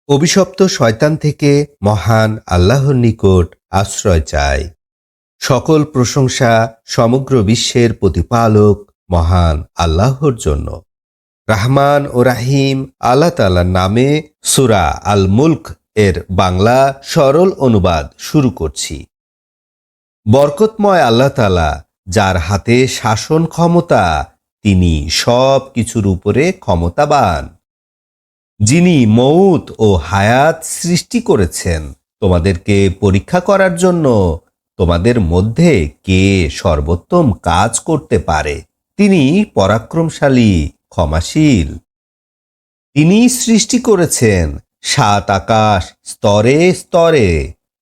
অভিশপ্ত শয়তান থেকে মহান আল্লাহর নিকট আশ্রয় চাই। সকল প্রশংসা সমগ্র বিশ্বের প্রতিপালক মহান আল্লাহর জন্য। রাহমান ও রাহিম আল্লাহ তাআলার নামে সূরা আল মুলক এর বাংলা সরল অনুবাদ শুরু করছি। বরকতময় আল্লাহ তাআলা, যার হাতে শাসন ক্ষমতা, তিনি সব কিছুর উপরে ক্ষমতাবান। যিনি মউত ও হায়াত সৃষ্টি করেছেন তোমাদেরকে পরীক্ষা করার জন্য, তোমাদের মধ্যে কে সর্বোত্তম কাজ করতে পারে। তিনি পরাক্রমশালী, ক্ষমাশীল। তিনি সৃষ্টি করেছেন ৭ আকাশ স্তরে স্তরে।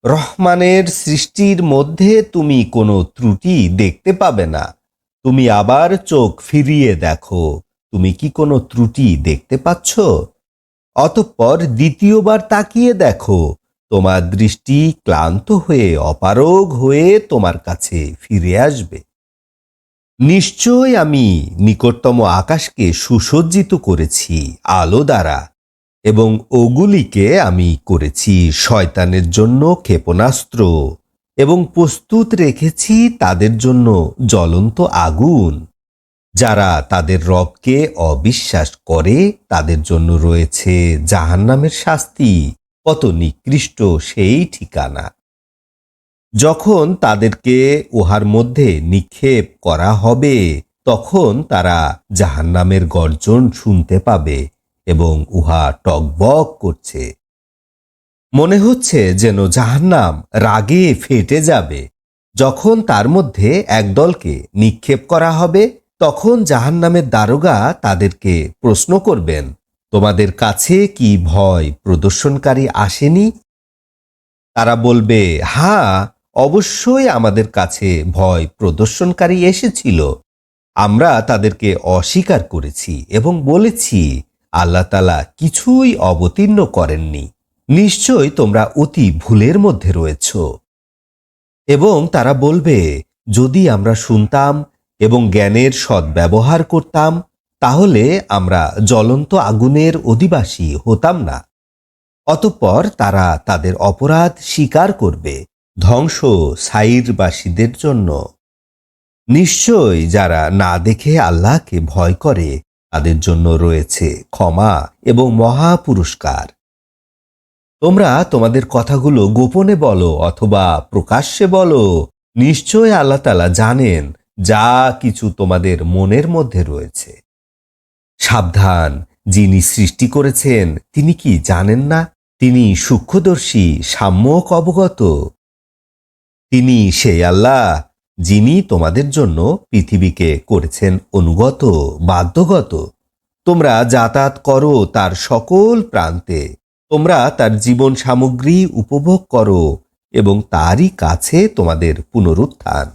রহমানের সৃষ্টির মধ্যে তুমি কোনো ত্রুটি দেখতে পাবে না। তুমি আবার চোখ ফিরিয়ে দেখো, তুমি কি কোনো ত্রুটি দেখতে পাচ্ছ? অতঃপর দ্বিতীয়বার তাকিয়ে দেখো, তোমার দৃষ্টি ক্লান্ত হয়ে অপারগ হয়ে তোমার কাছে ফিরে আসবে। নিশ্চয় আমি নিকটতম আকাশকে সুসজ্জিত করেছি আলো দ্বারা, এবং ওগুলিকে আমি করেছি শয়তানের জন্য ক্ষেপণাস্ত্র, এবং প্রস্তুত রেখেছি তাদের জন্য জ্বলন্ত আগুন। যারা তাদের রবকে অবিশ্বাস করে তাদের জন্য রয়েছে জাহান্নামের শাস্তি, কত নিকৃষ্ট সেই ঠিকানা। যখন তাদেরকে উহার মধ্যে নিক্ষেপ করা হবে, তখন তারা জাহান্নামের গর্জন শুনতে পাবে এবং উহা টগবগ করছে। মনে হচ্ছে যেন জাহান্নাম রাগে ফেটে যাবে। যখন তার মধ্যে একদলকে নিক্ষেপ করা হবে, তখন জাহান্নামের দারোগা তাদেরকে প্রশ্ন করবেন, তোমাদের কাছে কি ভয় প্রদর্শনকারী আসেনি? তারা বলবে, হ্যাঁ, অবশ্যই আমাদের কাছে ভয় প্রদর্শনকারী এসেছিল। আমরা তাদেরকে অস্বীকার করেছি এবং বলেছি, আল্লাহ তাআলা কিছুই অবতীর্ণ করেননি। নিশ্চয় তোমরা অতি ভুলের মধ্যে রয়েছ। এবং তারা বলবে, যদি আমরা শুনতাম এবং জ্ঞানের সদ্ব্যবহার করতাম, তাহলে আমরা জ্বলন্ত আগুনের অধিবাসী হতাম না। অতঃপর তারা তাদের অপরাধ স্বীকার করবে। ধ্বংস সাইরবাসীদের জন্য। নিশ্চয় যারা না দেখে আল্লাহকে ভয় করে, তাদের জন্য রয়েছে ক্ষমা এবং মহা পুরস্কার। তোমরা তোমাদের কথাগুলো গোপনে বলো অথবা প্রকাশ্যে বলো, নিশ্চয় আল্লাহ তাআলা জানেন যা কিছু তোমাদের মনের মধ্যে রয়েছে। সাবধান, যিনি সৃষ্টি করেছেন তিনি কি জানেন না? তিনি সূক্ষ্মদর্শী, সাম্যক অবগত। তিনি সেই আল্লাহ যিনি তোমাদের জন্য পৃথিবীকে করেছেন অনুগত, বাধ্যগত। তোমরা যাতায়াত করো তার সকল প্রান্তে, তোমরা তার জীবন সামগ্রী উপভোগ করো এবং তারই কাছে তোমাদের পুনরুত্থান।